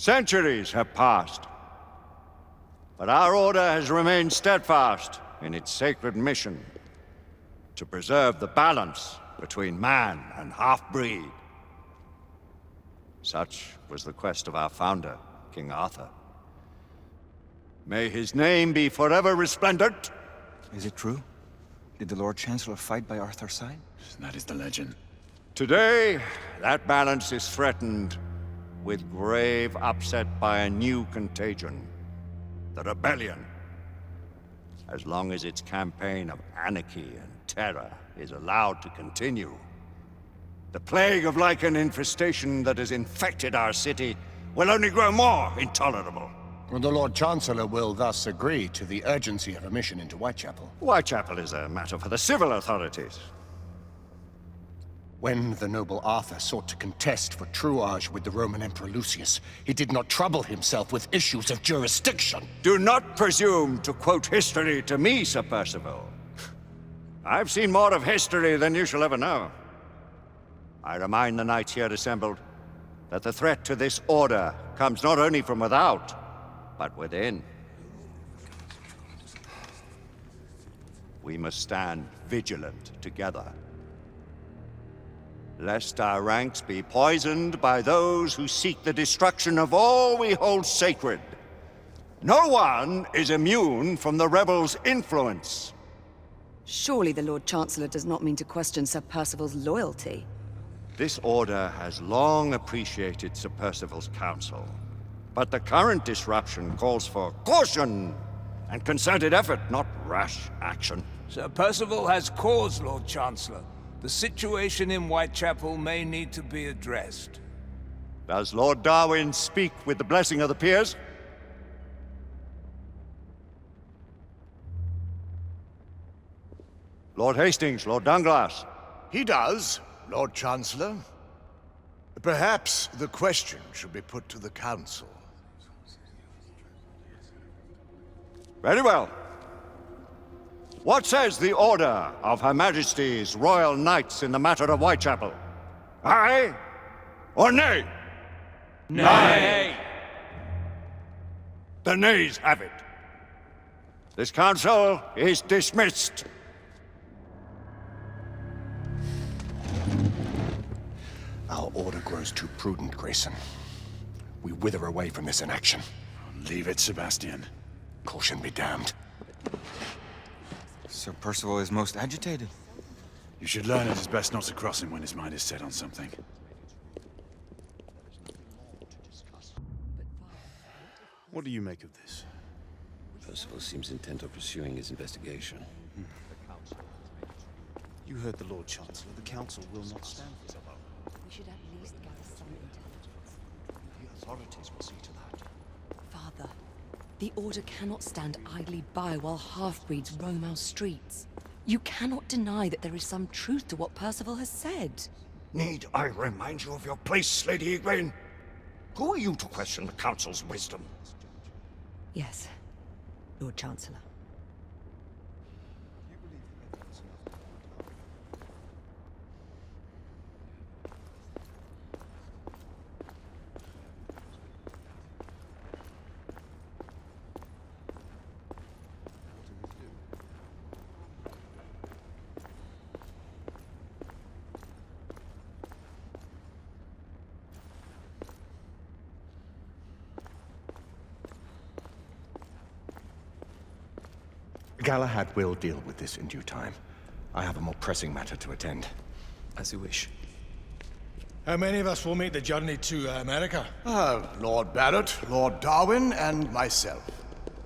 Centuries have passed, but our order has remained steadfast in its sacred mission to preserve the balance between man and half-breed. Such was the quest of our founder, King Arthur. May his name be forever resplendent. Is it true? Did the Lord Chancellor fight by Arthur's side? That is the legend. Today, that balance is threatened with grave upset by a new contagion, the rebellion. As long as its campaign of anarchy and terror is allowed to continue, the plague of lichen infestation that has infected our city will only grow more intolerable. The Lord Chancellor will thus agree to the urgency of a mission into Whitechapel. Whitechapel is a matter for the civil authorities. When the noble Arthur sought to contest for truage with the Roman Emperor Lucius, he did not trouble himself with issues of jurisdiction. Do not presume to quote history to me, Sir Percival. I've seen more of history than you shall ever know. I remind the knights here assembled that the threat to this order comes not only from without, but within. We must stand vigilant together, lest our ranks be poisoned by those who seek the destruction of all we hold sacred. No one is immune from the rebels' influence. Surely the Lord Chancellor does not mean to question Sir Percival's loyalty. This order has long appreciated Sir Percival's counsel, but the current disruption calls for caution and concerted effort, not rash action. Sir Percival has cause, Lord Chancellor. The situation in Whitechapel may need to be addressed. Does Lord Darwin speak with the blessing of the peers? Lord Hastings, Lord Dunglass. He does, Lord Chancellor. Perhaps the question should be put to the Council. Very well. What says the Order of Her Majesty's Royal Knights in the matter of Whitechapel? Aye or nay? Nay! The nays have it. This council is dismissed. Our order grows too prudent, Grayson. We wither away from this inaction. Leave it, Sebastian. Caution be damned. Sir Percival is most agitated. You should learn it is best not to cross him when his mind is set on something. What do you make of this? Percival seems intent on pursuing his investigation. You heard the Lord Chancellor. The Council will not stand for it. We should at least gather some intelligence. The authorities will see to that. Father, the Order cannot stand idly by while half-breeds roam our streets. You cannot deny that there is some truth to what Percival has said. Need I remind you of your place, Lady Egwene? Who are you to question the Council's wisdom? Yes, Lord Chancellor. Galahad will deal with this in due time. I have a more pressing matter to attend. As you wish. How many of us will make the journey to America? Lord Barrett, Lord Darwin, and myself.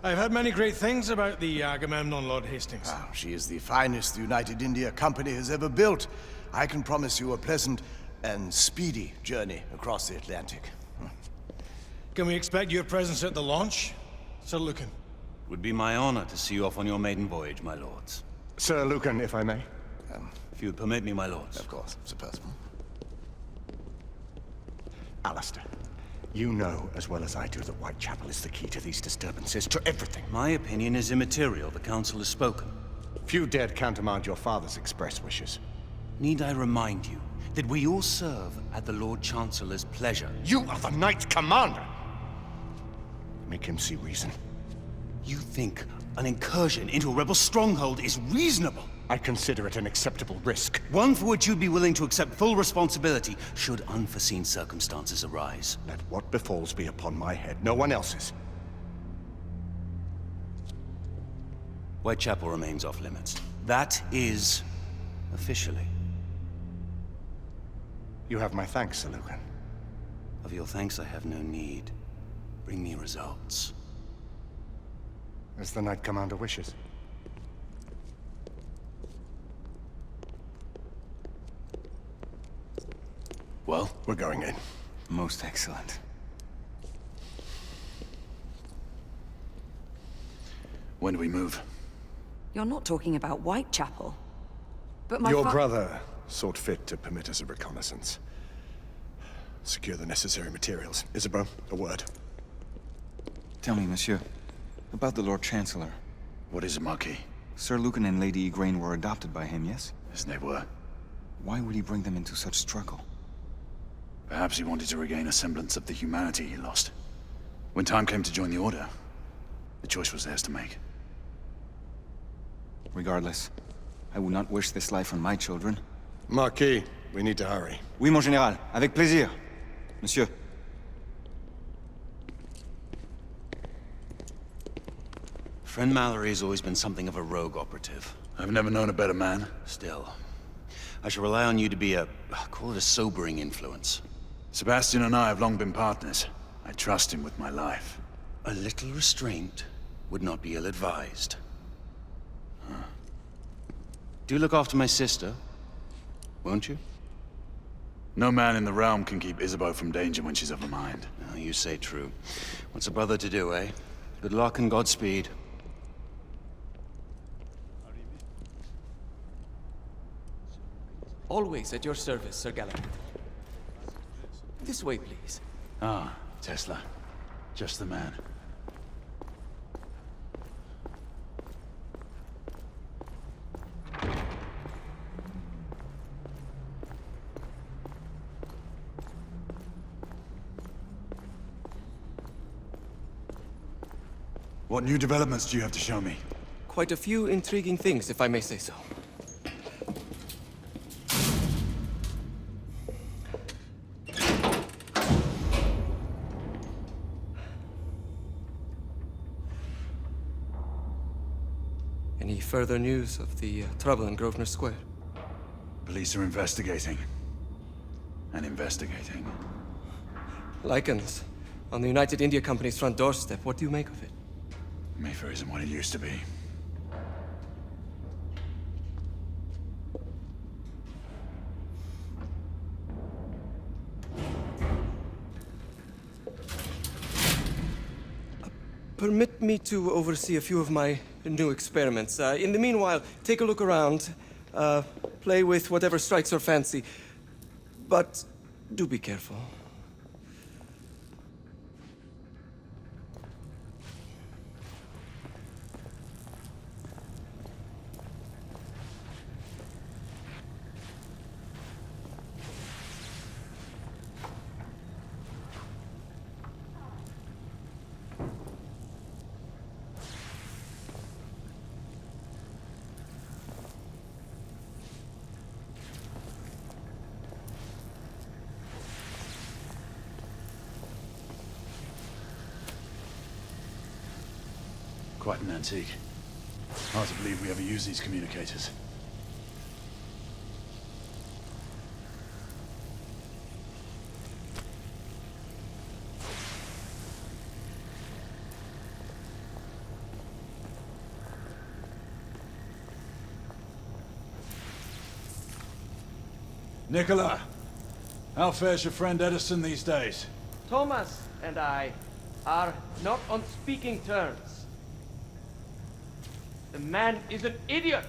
I've heard many great things about the Agamemnon, Lord Hastings. She is the finest the United India Company has ever built. I can promise you a pleasant and speedy journey across the Atlantic. Can we expect your presence at the launch, Sir Lucan? Would be my honor to see you off on your maiden voyage, my lords. Sir Lucan, if I may. If you'd permit me, my lords. Of course, Sir Percival. Alistair, you know as well as I do that Whitechapel is the key to these disturbances, to everything. My opinion is immaterial. The Council has spoken. Few dared countermand your father's express wishes. Need I remind you that we all serve at the Lord Chancellor's pleasure? You are the Knight Commander! Make him see reason. You think an incursion into a rebel stronghold is reasonable? I consider it an acceptable risk. One for which you'd be willing to accept full responsibility should unforeseen circumstances arise. Let what befalls be upon my head, no one else's. Whitechapel remains off limits. That is officially. You have my thanks, Sir Lucan. Of your thanks I have no need. Bring me results. As the Knight Commander wishes. Well, we're going in. Most excellent. When do we move? You're not talking about Whitechapel. But my Your brother sought fit to permit us a reconnaissance. Secure the necessary materials. Isabeau, a word. Tell me, monsieur, about the Lord Chancellor. What is it, Marquis? Sir Lucan and Lady Igraine were adopted by him, yes? Yes, they were. Why would he bring them into such struggle? Perhaps he wanted to regain a semblance of the humanity he lost. When time came to join the Order, the choice was theirs to make. Regardless, I would not wish this life on my children. Marquis, we need to hurry. Oui, mon général. Avec plaisir. Monsieur. Friend Mallory has always been something of a rogue operative. I've never known a better man. Still, I shall rely on you to be call it a sobering influence. Sebastian and I have long been partners. I trust him with my life. A little restraint would not be ill-advised. Do look after my sister, won't you? No man in the realm can keep Isabeau from danger when she's of a mind. Oh, you say true. What's a brother to do, eh? Good luck and Godspeed. Always at your service, Sir Galahad. This way, please. Ah, Tesla. Just the man. What new developments do you have to show me? Quite a few intriguing things, if I may say so. Any further news of the trouble in Grosvenor Square? Police are investigating. And investigating. Lycans, on the United India Company's front doorstep. What do you make of it? Mayfair isn't what it used to be. Permit me to oversee a few of my new experiments. In the meanwhile, take a look around. Play with whatever strikes your fancy. But do be careful. Quite an antique. Hard to believe we ever use these communicators. Nicola, how fares your friend Edison these days? Thomas and I are not on speaking terms. The man is an idiot!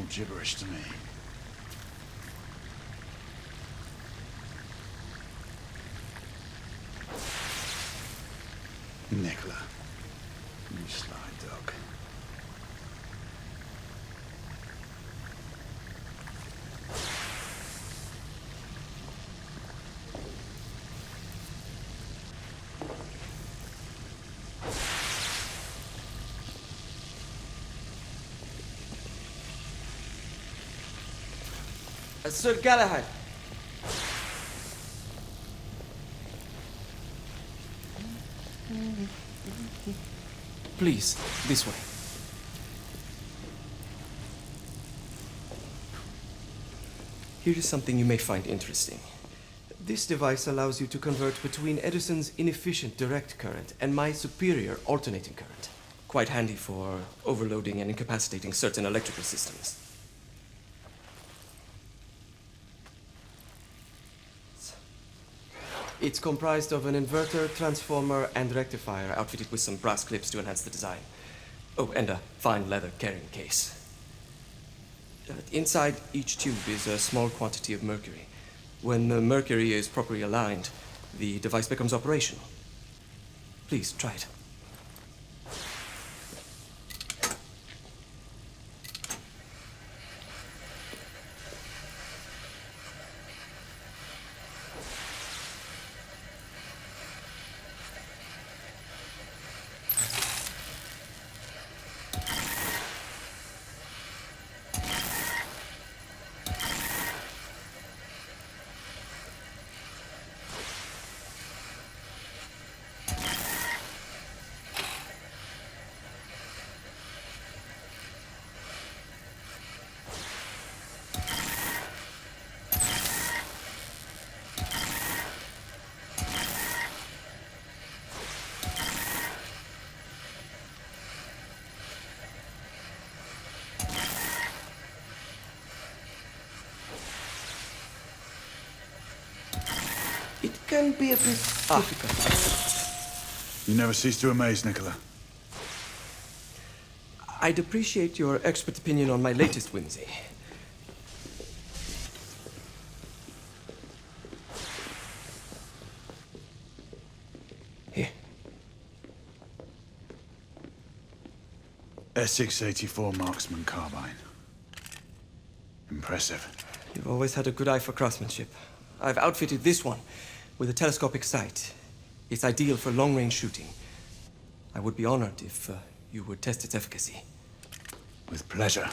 gibberish to me. Nicola, you sly dog. Sir Galahad. Please, this way. Here is something you may find interesting. This device allows you to convert between Edison's inefficient direct current and my superior alternating current. Quite handy for overloading and incapacitating certain electrical systems. It's comprised of an inverter, transformer, and rectifier outfitted with some brass clips to enhance the design. Oh, and a fine leather carrying case. Inside each tube is a small quantity of mercury. When the mercury is properly aligned, the device becomes operational. Please, try it. It can be a bit difficult. You never cease to amaze, Nicola. I'd appreciate your expert opinion on my latest whimsy. Here. S684 marksman carbine. Impressive. You've always had a good eye for craftsmanship. I've outfitted this one with a telescopic sight. It's ideal for long-range shooting. I would be honored if you would test its efficacy. With pleasure.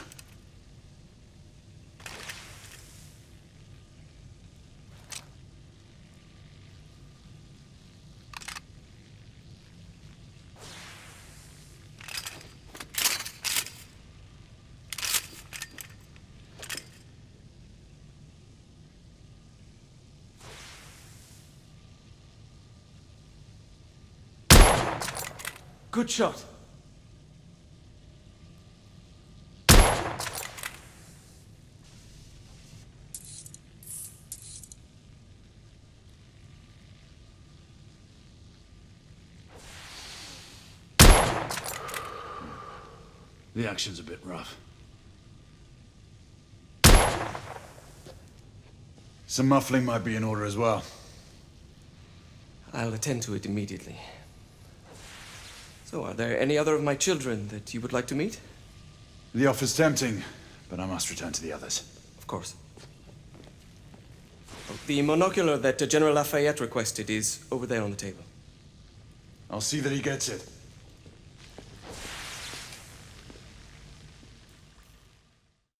Good shot. The action's a bit rough. Some muffling might be in order as well. I'll attend to it immediately. So, are there any other of my children that you would like to meet? The offer's tempting, but I must return to the others. Of course. The monocular that General Lafayette requested is over there on the table. I'll see that he gets it.